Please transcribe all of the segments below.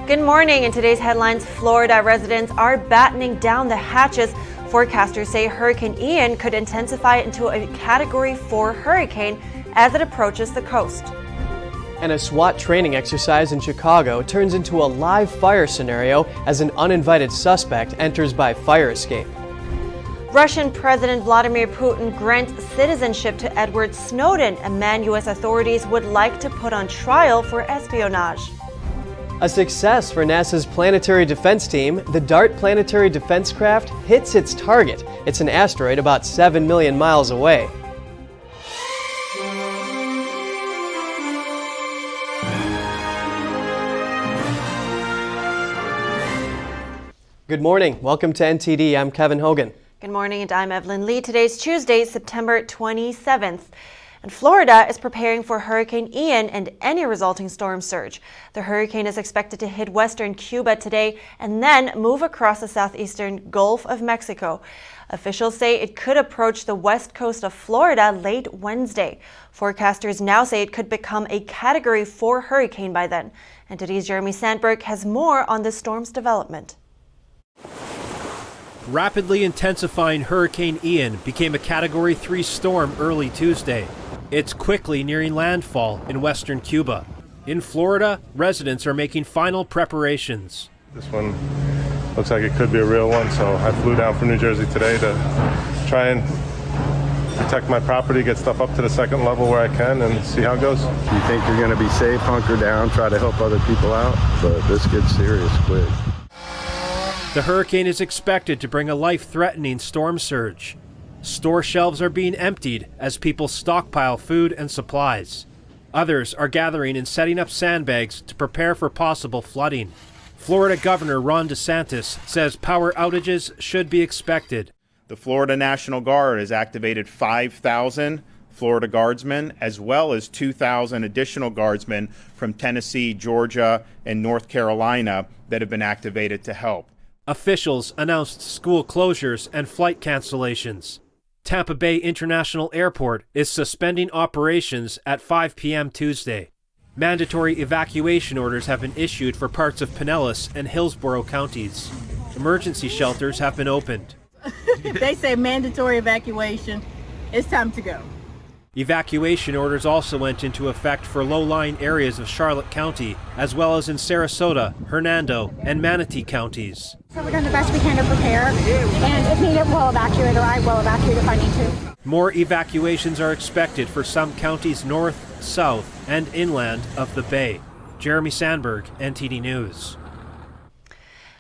Good morning. In today's headlines, Florida residents are battening down the hatches. Forecasters say Hurricane Ian could intensify into a Category 4 hurricane as it approaches the coast. And a SWAT training exercise in Chicago turns into a live fire scenario as an uninvited suspect enters by fire escape. Russian President Vladimir Putin grants citizenship to Edward Snowden, a man U.S. authorities would like to put on trial for espionage. A success for NASA's planetary defense team. The DART planetary defense craft hits its target. It's an asteroid about 7 million miles away. Good morning. Welcome to NTD. I'm Kevin Hogan. Good morning, and I'm Evelyn Lee. Today's Tuesday, September 27th. And Florida is preparing for Hurricane Ian and any resulting storm surge. The hurricane is expected to hit western Cuba today and then move across the southeastern Gulf of Mexico. Officials say it could approach the west coast of Florida late Wednesday. Forecasters now say it could become a Category 4 hurricane by then. And today's Jeremy Sandberg has more on the storm's development. Rapidly intensifying Hurricane Ian became a Category 3 storm early Tuesday. It's quickly nearing landfall in western Cuba. In Florida, residents are making final preparations. This one looks like it could be a real one, so I flew down from New Jersey today to try and protect my property, get stuff up to the second level where I can, and see how it goes. You think you're going to be safe, hunker down, try to help other people out, but this gets serious quick. The hurricane is expected to bring a life-threatening storm surge. Store shelves are being emptied as people stockpile food and supplies. Others are gathering and setting up sandbags to prepare for possible flooding. Florida Governor Ron DeSantis says power outages should be expected. The Florida National Guard has activated 5,000 Florida Guardsmen, as well as 2,000 additional Guardsmen from Tennessee, Georgia, and North Carolina that have been activated to help. Officials announced school closures and flight cancellations. Tampa Bay International Airport is suspending operations at 5 p.m. Tuesday. Mandatory evacuation orders have been issued for parts of Pinellas and Hillsborough counties. Emergency shelters have been opened. They say mandatory evacuation. It's time to go. Evacuation orders also went into effect for low-lying areas of Charlotte County, as well as in Sarasota, Hernando, and Manatee counties. So we're doing the best we can to prepare, and if needed, we'll evacuate, or I will evacuate if I need to. More evacuations are expected for some counties north, south, and inland of the Bay. Jeremy Sandberg, NTD News.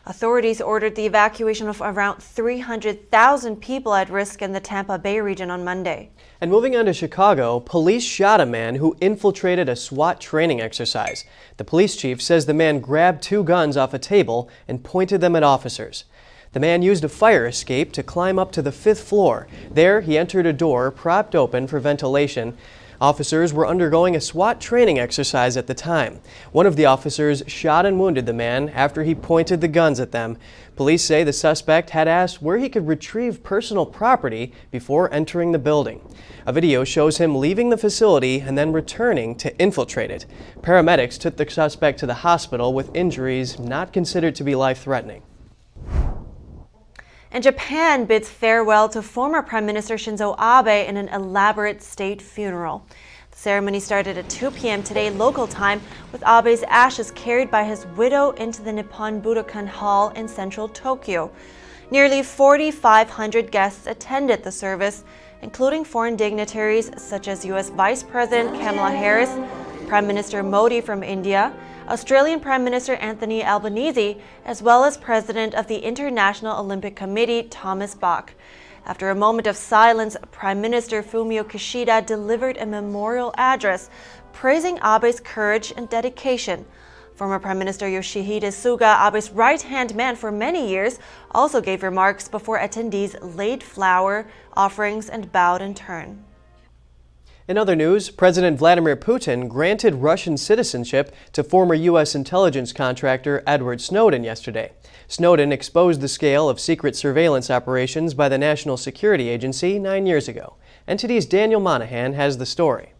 Authorities ordered the evacuation of around 300,000 people at risk in the Tampa Bay region on Monday. And moving on to Chicago, police shot a man who infiltrated a SWAT training exercise. The police chief says the man grabbed 2 guns off a table and pointed them at officers. The man used a fire escape to climb up to the 5th floor. There, he entered a door propped open for ventilation. Officers were undergoing a SWAT training exercise at the time. One of the officers shot and wounded the man after he pointed the guns at them. Police say the suspect had asked where he could retrieve personal property before entering the building. A video shows him leaving the facility and then returning to infiltrate it. Paramedics took the suspect to the hospital with injuries not considered to be life-threatening. And Japan bids farewell to former Prime Minister Shinzo Abe in an elaborate state funeral. The ceremony started at 2 p.m. today local time, with Abe's ashes carried by his widow into the Nippon Budokan Hall in central Tokyo. Nearly 4,500 guests attended the service, including foreign dignitaries such as U.S. Vice President Kamala Harris, Prime Minister Modi from India, Australian Prime Minister Anthony Albanese, as well as President of the International Olympic Committee Thomas Bach. After a moment of silence, Prime Minister Fumio Kishida delivered a memorial address praising Abe's courage and dedication. Former Prime Minister Yoshihide Suga, Abe's right-hand man for many years, also gave remarks before attendees laid flower offerings and bowed in turn. In other news, President Vladimir Putin granted Russian citizenship to former U.S. intelligence contractor Edward Snowden yesterday. Snowden exposed the scale of secret surveillance operations by the National Security Agency 9 years ago. NTD's Daniel Monahan has the story.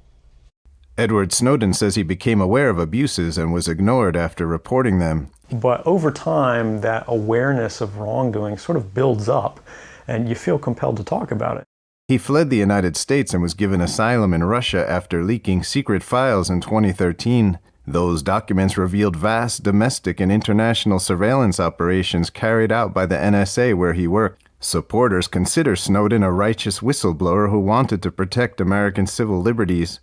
Edward Snowden says he became aware of abuses and was ignored after reporting them. But over time, that awareness of wrongdoing sort of builds up, and you feel compelled to talk about it. He fled the United States and was given asylum in Russia after leaking secret files in 2013. Those documents revealed vast domestic and international surveillance operations carried out by the NSA where he worked. Supporters consider Snowden a righteous whistleblower who wanted to protect American civil liberties.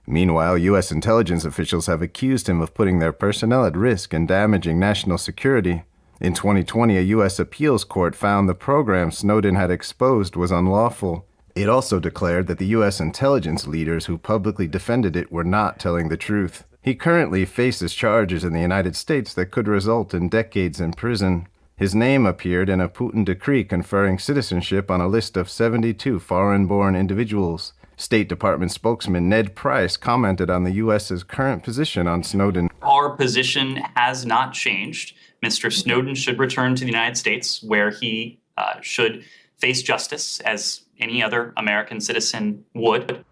Meanwhile, U.S. intelligence officials have accused him of putting their personnel at risk and damaging national security. In 2020, a U.S. appeals court found the program Snowden had exposed was unlawful. It also declared that the U.S. intelligence leaders who publicly defended it were not telling the truth. He currently faces charges in the United States that could result in decades in prison. His name appeared in a Putin decree conferring citizenship on a list of 72 foreign-born individuals. State Department spokesman Ned Price commented on the U.S.'s current position on Snowden. Our position has not changed. Mr. Snowden should return to the United States, where he should face justice as any other American citizen would.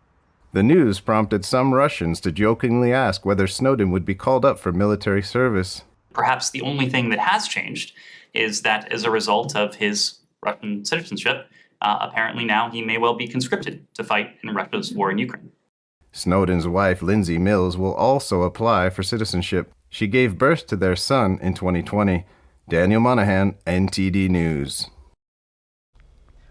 The news prompted some Russians to jokingly ask whether Snowden would be called up for military service. Perhaps the only thing that has changed is that as a result of his Russian citizenship, apparently now he may well be conscripted to fight in Russia's war in Ukraine. Snowden's wife, Lindsay Mills, will also apply for citizenship. She gave birth to their son in 2020. Daniel Monahan, NTD News.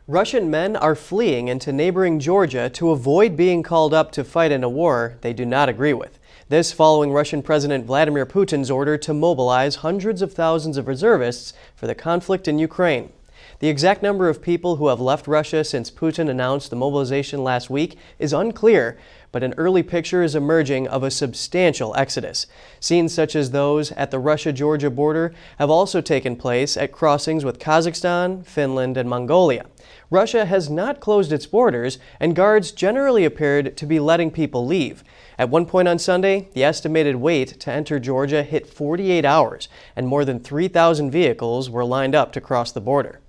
Russian men are fleeing into neighboring Georgia to avoid being called up to fight in a war they do not agree with. This following Russian President Vladimir Putin's order to mobilize hundreds of thousands of reservists for the conflict in Ukraine. The exact number of people who have left Russia since Putin announced the mobilization last week is unclear, but an early picture is emerging of a substantial exodus. Scenes such as those at the Russia-Georgia border have also taken place at crossings with Kazakhstan, Finland, and Mongolia. Russia has not closed its borders, and guards generally appeared to be letting people leave. At one point on Sunday, the estimated wait to enter Georgia hit 48 hours, and more than 3,000 vehicles were lined up to cross the border.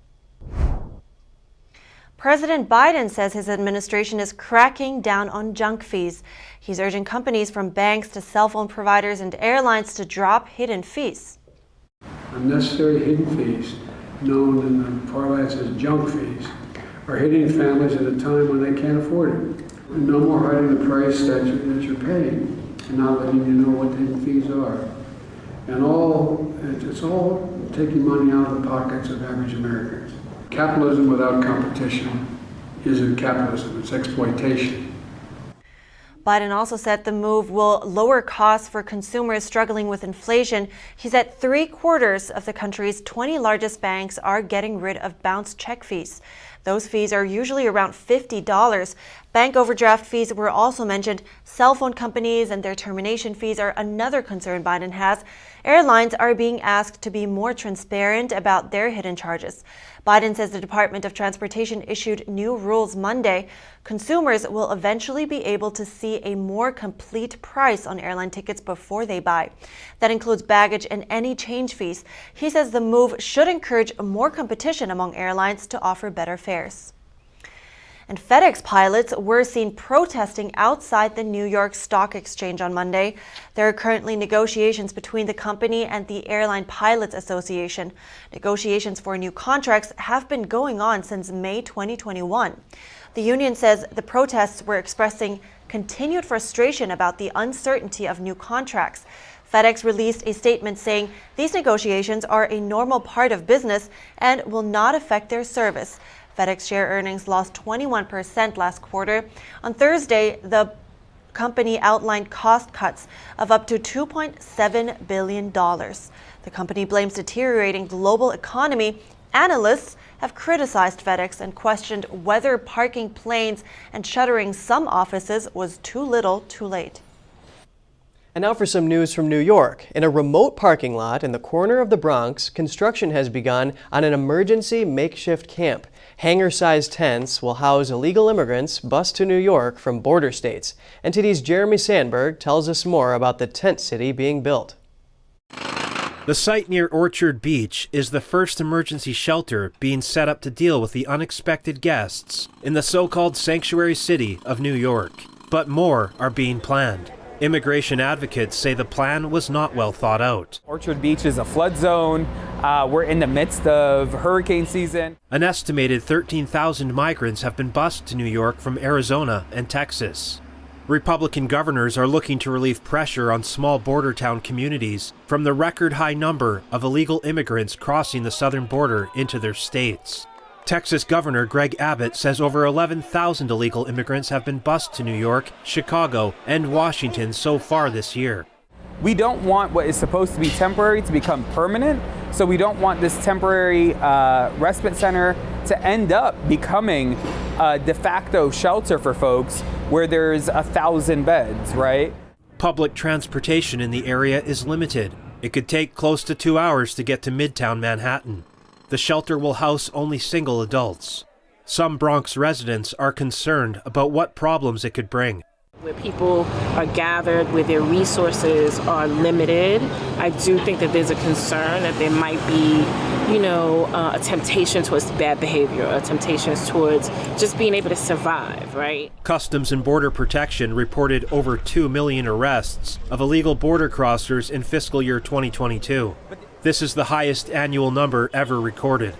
President Biden says his administration is cracking down on junk fees. He's urging companies from banks to cell phone providers and airlines to drop hidden fees. Unnecessary hidden fees, known in the parlance as junk fees, are hitting families at a time when they can't afford it. No more hiding the price that you're paying and not letting you know what the hidden fees are. And it's all taking money out of the pockets of average Americans. Capitalism without competition isn't capitalism, it's exploitation. Biden also said the move will lower costs for consumers struggling with inflation. He said 3/4 of the country's 20 largest banks are getting rid of bounce check fees. Those fees are usually around $50. Bank overdraft fees were also mentioned. Cell phone companies and their termination fees are another concern Biden has. Airlines are being asked to be more transparent about their hidden charges. Biden says the Department of Transportation issued new rules Monday. Consumers will eventually be able to see a more complete price on airline tickets before they buy. That includes baggage and any change fees. He says the move should encourage more competition among airlines to offer better fares. And Fedex pilots were seen protesting outside the New York Stock Exchange on Monday. There are currently negotiations between the company and the Airline Pilots Association. Negotiations for new contracts have been going on since May 2021. The union says the protests were expressing continued frustration about the uncertainty of new contracts. Fedex released a statement saying these negotiations are a normal part of business and will not affect their service. FedEx share earnings lost 21% last quarter. On Thursday, the company outlined cost cuts of up to $2.7 billion. The company blames deteriorating global economy. Analysts have criticized FedEx and questioned whether parking planes and shuttering some offices was too little too late. And now for some news from New York. In a remote parking lot in the corner of the Bronx, construction has begun on an emergency makeshift camp. Hangar-sized tents will house illegal immigrants bused to New York from border states. NTD's Jeremy Sandberg tells us more about the tent city being built. The site near Orchard Beach is the first emergency shelter being set up to deal with the unexpected guests in the so-called sanctuary city of New York. But more are being planned. Immigration advocates say the plan was not well thought out. Orchard Beach is a flood zone. We're in the midst of hurricane season. An estimated 13,000 migrants have been bused to New York from Arizona and Texas. Republican governors are looking to relieve pressure on small border town communities from the record high number of illegal immigrants crossing the southern border into their states. Texas Governor Greg Abbott says over 11,000 illegal immigrants have been bused to New York, Chicago, and Washington so far this year. We don't want what is supposed to be temporary to become permanent, so we don't want this temporary respite center to end up becoming a de facto shelter for folks where there's 1,000 beds, right? Public transportation in the area is limited. It could take close to 2 hours to get to Midtown Manhattan. The shelter will house only single adults. Some Bronx residents are concerned about what problems it could bring. Where people are gathered, where their resources are limited, I do think that there's a concern that there might be, a temptation towards bad behavior, or temptations towards just being able to survive, right? Customs and Border Protection reported over 2 million arrests of illegal border crossers in fiscal year 2022. This is the highest annual number ever recorded.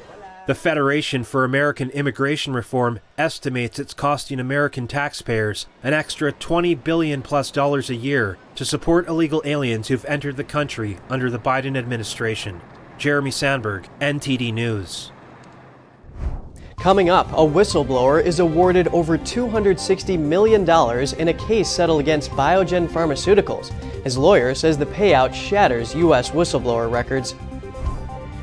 The Federation for American Immigration Reform estimates it's costing American taxpayers an extra $20 billion plus a year to support illegal aliens who've entered the country under the Biden administration. Jeremy Sandberg, NTD News. Coming up, a whistleblower is awarded over $260 million in a case settled against Biogen Pharmaceuticals. His lawyer says the payout shatters U.S. whistleblower records.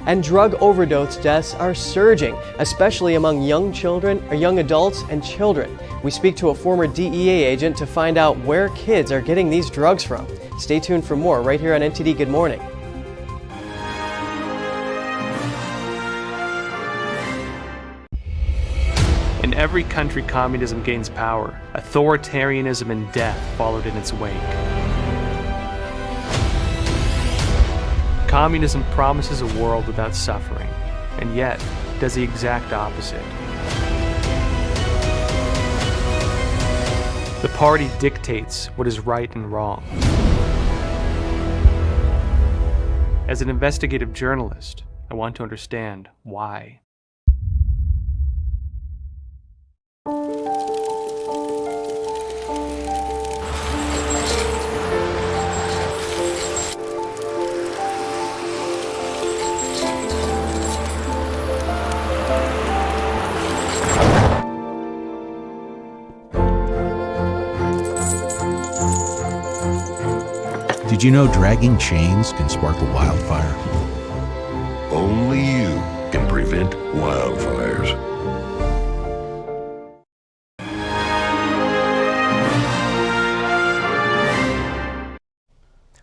And drug overdose deaths are surging, especially among young adults and children. We speak to a former DEA agent to find out where kids are getting these drugs from. Stay tuned for more right here on NTD Good Morning. In every country communism gains power, authoritarianism and death followed in its wake. Communism promises a world without suffering, and yet does the exact opposite. The party dictates what is right and wrong. As an investigative journalist, I want to understand why. Did you know dragging chains can spark a wildfire? Only you can prevent wildfires.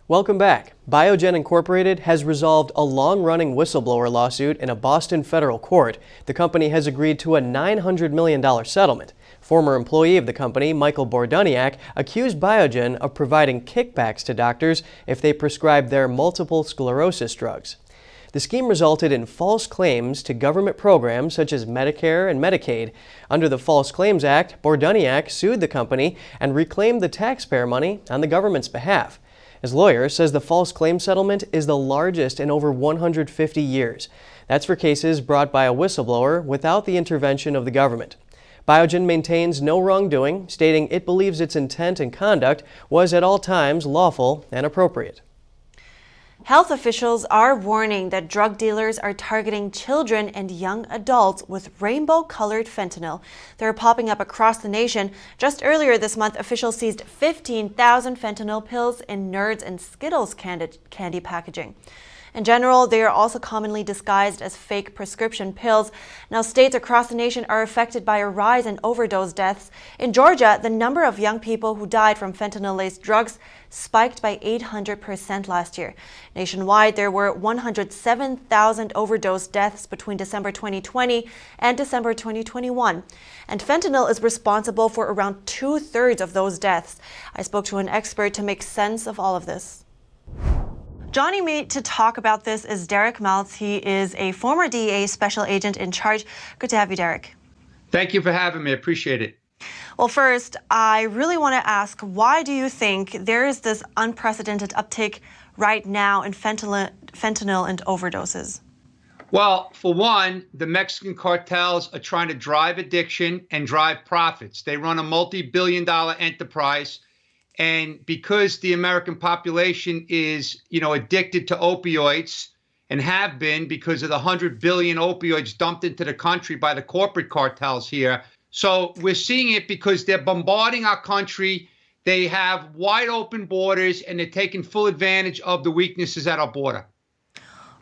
Welcome back. Biogen Incorporated has resolved a long-running whistleblower lawsuit in a Boston federal court. The company has agreed to a $900 million settlement. Former employee of the company, Michael Borduniak, accused Biogen of providing kickbacks to doctors if they prescribed their multiple sclerosis drugs. The scheme resulted in false claims to government programs such as Medicare and Medicaid. Under the False Claims Act, Borduniak sued the company and reclaimed the taxpayer money on the government's behalf. His lawyer says the false claim settlement is the largest in over 150 years. That's for cases brought by a whistleblower without the intervention of the government. Biogen maintains no wrongdoing, stating it believes its intent and conduct was at all times lawful and appropriate. Health officials are warning that drug dealers are targeting children and young adults with rainbow-colored fentanyl. They're popping up across the nation. Just earlier this month, officials seized 15,000 fentanyl pills in Nerds and Skittles candy packaging. In general, they are also commonly disguised as fake prescription pills. Now, states across the nation are affected by a rise in overdose deaths. In Georgia, the number of young people who died from fentanyl-laced drugs spiked by 800% last year. Nationwide, there were 107,000 overdose deaths between December 2020 and December 2021. And fentanyl is responsible for around 2/3 of those deaths. I spoke to an expert to make sense of all of this. Joining me to talk about this is Derek Maltz. He is a former DEA special agent in charge. Good to have you, Derek. Thank you for having me. I appreciate it. Well, first, I really want to ask, why do you think there is this unprecedented uptick right now in fentanyl and overdoses? Well, for one, the Mexican cartels are trying to drive addiction and drive profits. They run a multi-billion-dollar enterprise. And because the American population is, addicted to opioids and have been because of the 100 billion opioids dumped into the country by the corporate cartels here. So we're seeing it because they're bombarding our country. They have wide open borders and they're taking full advantage of the weaknesses at our border.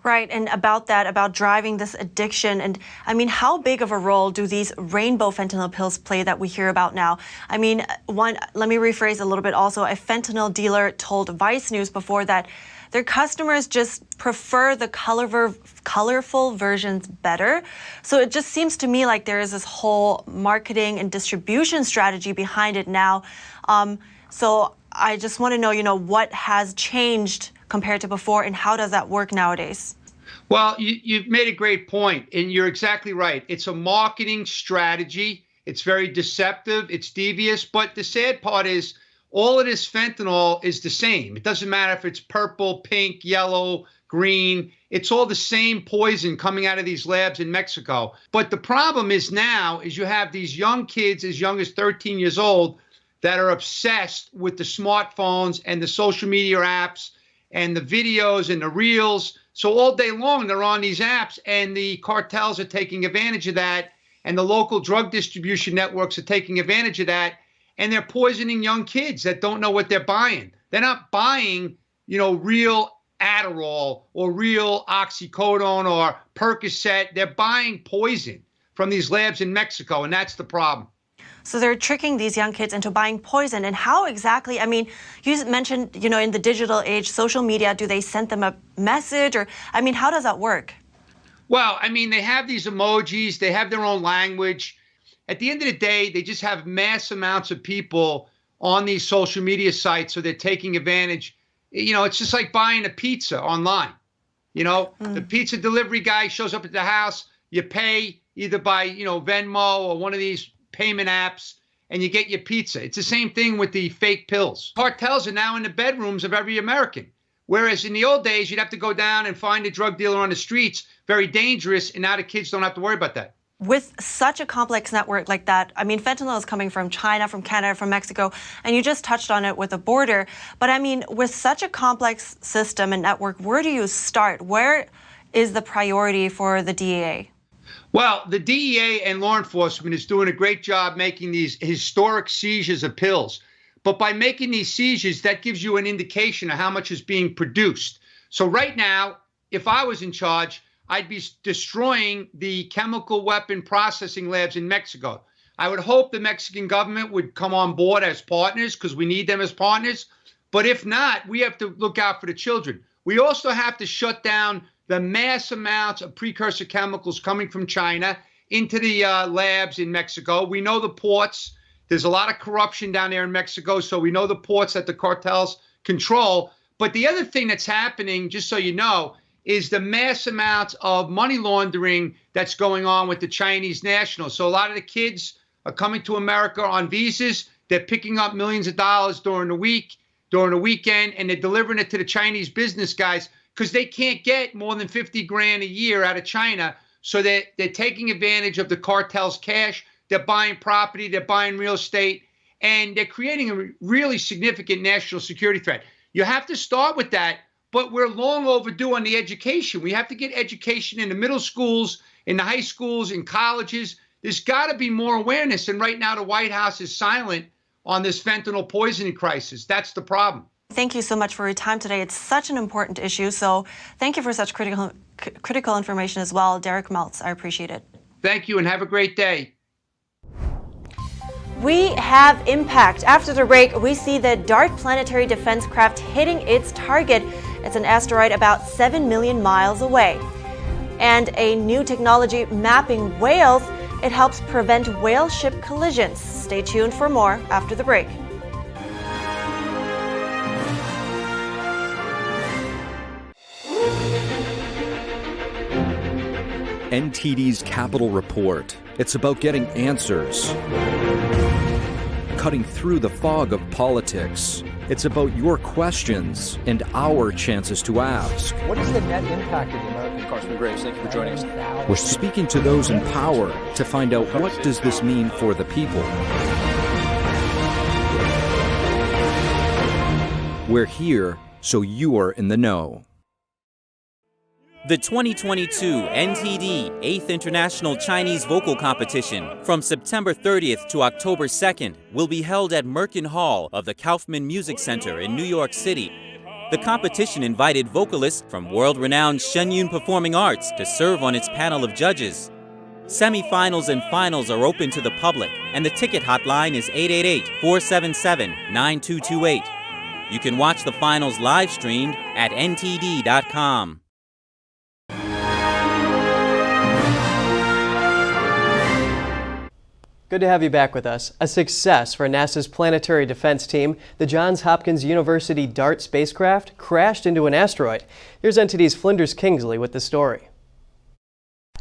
Right, and about that, about driving this addiction, and I mean, how big of a role do these rainbow fentanyl pills play that we hear about now? I mean, let me rephrase a little bit also. A fentanyl dealer told Vice News before that their customers just prefer the colorful versions better. So it just seems to me like there is this whole marketing and distribution strategy behind it now. So I just want to know, what has changed compared to before, and how does that work nowadays? Well, you've made a great point, and you're exactly right. It's a marketing strategy. It's very deceptive. It's devious. But the sad part is all of this fentanyl is the same. It doesn't matter if it's purple, pink, yellow, green. It's all the same poison coming out of these labs in Mexico. But the problem is now is you have these young kids as young as 13 years old that are obsessed with the smartphones and the social media apps and the videos and the reels. So all day long, they're on these apps, and the cartels are taking advantage of that, and the local drug distribution networks are taking advantage of that, and they're poisoning young kids that don't know what they're buying. They're not buying, real Adderall or real oxycodone or Percocet. They're buying poison from these labs in Mexico, and that's the problem. So they're tricking these young kids into buying poison. And how exactly, I mean, you mentioned, in the digital age, social media, do they send them a message? Or, I mean, how does that work? Well, I mean, they have these emojis. They have their own language. At the end of the day, they just have mass amounts of people on these social media sites. So they're taking advantage. It's just like buying a pizza online. The pizza delivery guy shows up at the house. You pay either by, Venmo or one of these payment apps, and you get your pizza. It's the same thing with the fake pills. Cartels are now in the bedrooms of every American. Whereas in the old days, you'd have to go down and find a drug dealer on the streets, very dangerous, and now the kids don't have to worry about that. With such a complex network like that, I mean, fentanyl is coming from China, from Canada, from Mexico, and you just touched on it with the border. But I mean, with such a complex system and network, where do you start? Where is the priority for the DEA? Well, the DEA and law enforcement is doing a great job making these historic seizures of pills. But by making these seizures, that gives you an indication of how much is being produced. So right now, if I was in charge, I'd be destroying the chemical weapon processing labs in Mexico. I would hope the Mexican government would come on board as partners because we need them as partners. But if not, we have to look out for the children. We also have to shut down the mass amounts of precursor chemicals coming from China into the labs in Mexico. We know the ports. There's a lot of corruption down there in Mexico, so we know the ports that the cartels control. But the other thing that's happening, just so you know, is the mass amounts of money laundering that's going on with the Chinese nationals. So a lot of the kids are coming to America on visas. They're picking up millions of dollars during the week, during the weekend, and they're delivering it to the Chinese business guys because they can't get more than 50 grand a year out of China. So they're taking advantage of the cartel's cash. They're buying property. They're buying real estate. And they're creating a really significant national security threat. You have to start with that. But we're long overdue on the education. We have to get education in the middle schools, in the high schools, in colleges. There's got to be more awareness. And right now, the White House is silent on this fentanyl poisoning crisis. That's the problem. Thank you so much for your time today. It's such an important issue. So thank you for such critical information as well, Derek Meltz. I appreciate it. Thank you and have a great day. We have impact. After the break, we see the DART planetary defense craft hitting its target. It's an asteroid about 7 million miles away. And a new technology mapping whales. It helps prevent whale ship collisions. Stay tuned for more after the break. NTD's Capital Report. It's about getting answers. cutting through the fog of politics. It's about your questions and our chances to ask. What is the net impact of the American Congressman Graves? Thank you for joining us. We're speaking to those in power to find out what does this mean for the people. We're here so you're in the know. The 2022 NTD 8th International Chinese Vocal Competition from September 30th to October 2nd will be held at Merkin Hall of the Kaufman Music Center in New York City. The competition invited vocalists from world-renowned Shen Yun Performing Arts to serve on its panel of judges. Semi-finals and finals are open to the public, and the ticket hotline is 888-477-9228. You can watch the finals live streamed at ntd.com. Good to have you back with us. A success for NASA's planetary defense team. The Johns Hopkins University DART spacecraft crashed into an asteroid. Here's NTD's Flinders Kingsley with the story.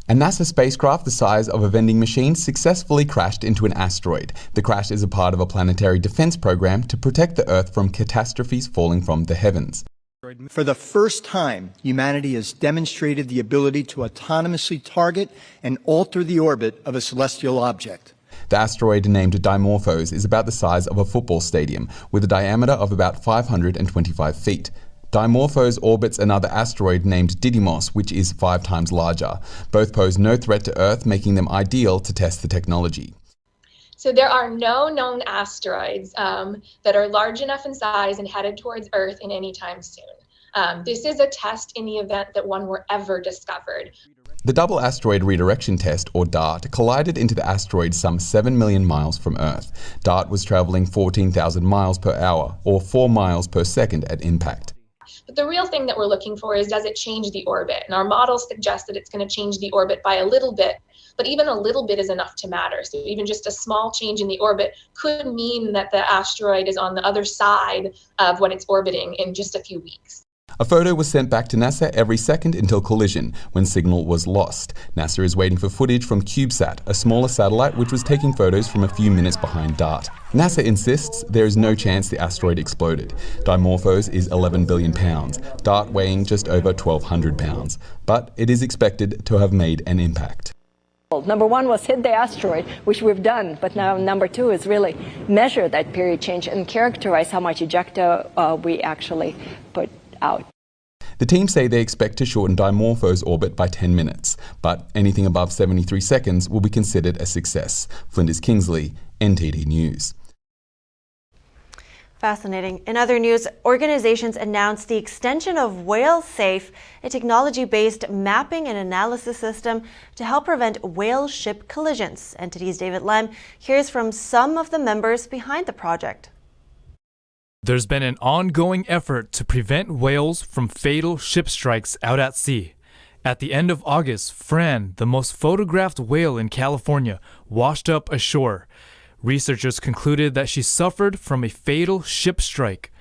A NASA spacecraft the size of a vending machine successfully crashed into an asteroid. The crash is a part of a planetary defense program to protect the Earth from catastrophes falling from the heavens. For the first time, humanity has demonstrated the ability to autonomously target and alter the orbit of a celestial object. The asteroid, named Dimorphos, is about the size of a football stadium, with a diameter of about 525 feet. Dimorphos orbits another asteroid named Didymos, which is 5 times larger. Both pose no threat to Earth, making them ideal to test the technology. So there are no known asteroids that are large enough in size and headed towards Earth in any time soon. This is a test in the event that one were ever discovered. The Double Asteroid Redirection Test, or DART, collided into the asteroid some 7 million miles from Earth. DART was traveling 14,000 miles per hour, or 4 miles per second at impact. But the real thing that we're looking for is, does it change the orbit? And our models suggest that it's going to change the orbit by a little bit, but even a little bit is enough to matter. So even just a small change in the orbit could mean that the asteroid is on the other side of what it's orbiting in just a few weeks. A photo was sent back to NASA every second until collision, when signal was lost. NASA is waiting for footage from CubeSat, a smaller satellite which was taking photos from a few minutes behind DART. NASA insists there is no chance the asteroid exploded. Dimorphos is 11 billion pounds, DART weighing just over 1,200 pounds. But it is expected to have made an impact. Number one was hit the asteroid, which we've done, but now number two is really measure that period change and characterize how much ejecta we actually put out. The team say they expect to shorten Dimorphos' orbit by 10 minutes, but anything above 73 seconds will be considered a success. Flinders Kingsley, NTD News. Fascinating. In other news, organizations announced the extension of Whale Safe, a technology-based mapping and analysis system to help prevent whale ship collisions. NTD's David Lem hears from some of the members behind the project. There's been an ongoing effort to prevent whales from fatal ship strikes out at sea. At the end of August, Fran, the most photographed whale in California, washed up ashore. Researchers concluded that she suffered from a fatal ship strike.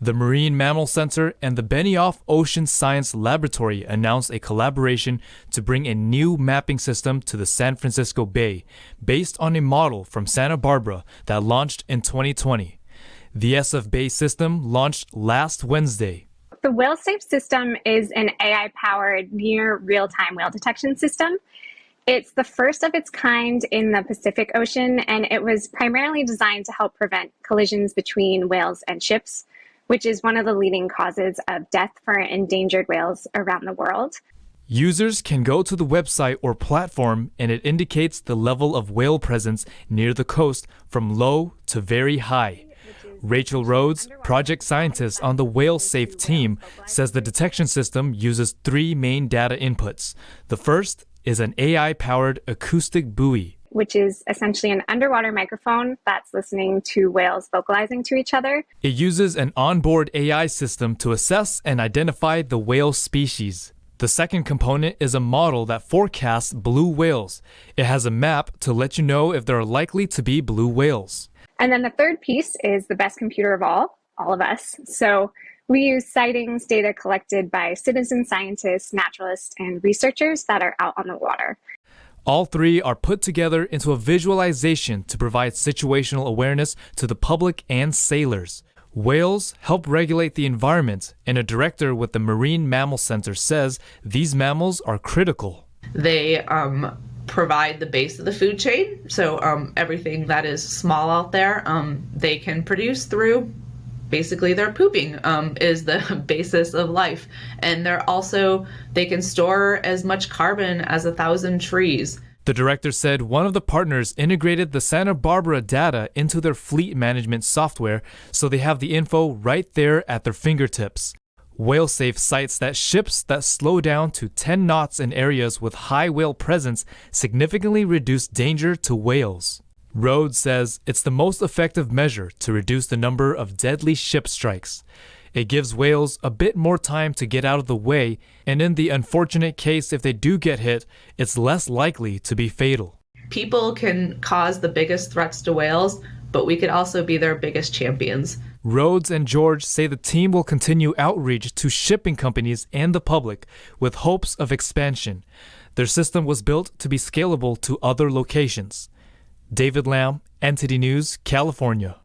The Marine Mammal Center and the Benioff Ocean Science Laboratory announced a collaboration to bring a new mapping system to the San Francisco Bay, based on a model from Santa Barbara that launched in 2020. The SF Bay system launched last Wednesday. The Whale Safe system is an AI-powered near real-time whale detection system. It's the first of its kind in the Pacific Ocean, and it was primarily designed to help prevent collisions between whales and ships, which is one of the leading causes of death for endangered whales around the world. Users can go to the website or platform, and it indicates the level of whale presence near the coast from low to very high. Rachel Rhodes, project scientist on the Whale Safe team, says the detection system uses 3 main data inputs. The first is an AI-powered acoustic buoy, which is essentially an underwater microphone that's listening to whales vocalizing to each other. It uses an onboard AI system to assess and identify the whale species. The second component is a model that forecasts blue whales. It has a map to let you know if there are likely to be blue whales. And then the third piece is the best computer of all of us. So we use sightings data collected by citizen scientists, naturalists, and researchers that are out on the water. All three are put together into a visualization to provide situational awareness to the public and sailors. Whales help regulate the environment, and a director with the Marine Mammal Center says these mammals are critical. They provide the base of the food chain, so everything that is small out there, they can produce through basically their pooping is the basis of life. And they can store as much carbon as 1,000 trees. The director said one of the partners integrated the Santa Barbara data into their fleet management software, so they have the info right there at their fingertips. WhaleSafe cites that ships that slow down to 10 knots in areas with high whale presence significantly reduce danger to whales. Rhodes says it's the most effective measure to reduce the number of deadly ship strikes. It gives whales a bit more time to get out of the way, and in the unfortunate case if they do get hit, it's less likely to be fatal. People can cause the biggest threats to whales, but we could also be their biggest champions. Rhodes and George say the team will continue outreach to shipping companies and the public with hopes of expansion. Their system was built to be scalable to other locations. David Lamb, NTD News, California.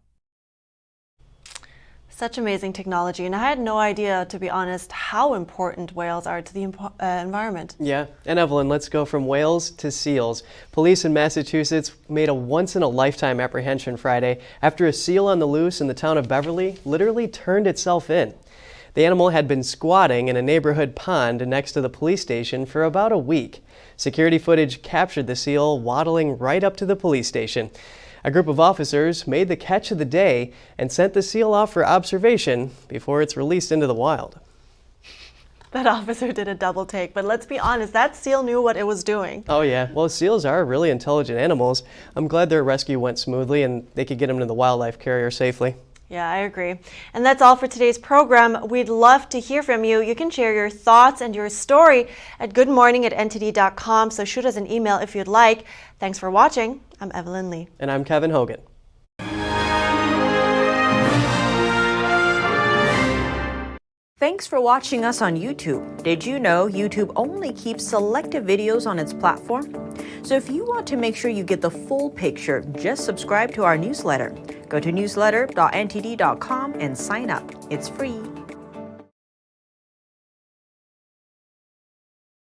Such amazing technology, and I had no idea, to be honest, how important whales are to the environment. Yeah, and Evelyn, let's go from whales to seals. Police in Massachusetts made a once-in-a-lifetime apprehension Friday after a seal on the loose in the town of Beverly literally turned itself in. The animal had been squatting in a neighborhood pond next to the police station for about a week. Security footage captured the seal waddling right up to the police station. A group of officers made the catch of the day and sent the seal off for observation before it's released into the wild. That officer did a double take, but let's be honest, that seal knew what it was doing. Oh yeah, well, seals are really intelligent animals. I'm glad their rescue went smoothly and they could get them to the wildlife carrier safely. Yeah, I agree. And that's all for today's program. We'd love to hear from you. You can share your thoughts and your story at goodmorning@ntd.com, so shoot us an email if you'd like. Thanks for watching. I'm Evelyn Lee. And I'm Kevin Hogan. Thanks for watching us on YouTube. Did you know YouTube only keeps selective videos on its platform? So if you want to make sure you get the full picture, just subscribe to our newsletter. Go to newsletter.ntd.com and sign up. It's free.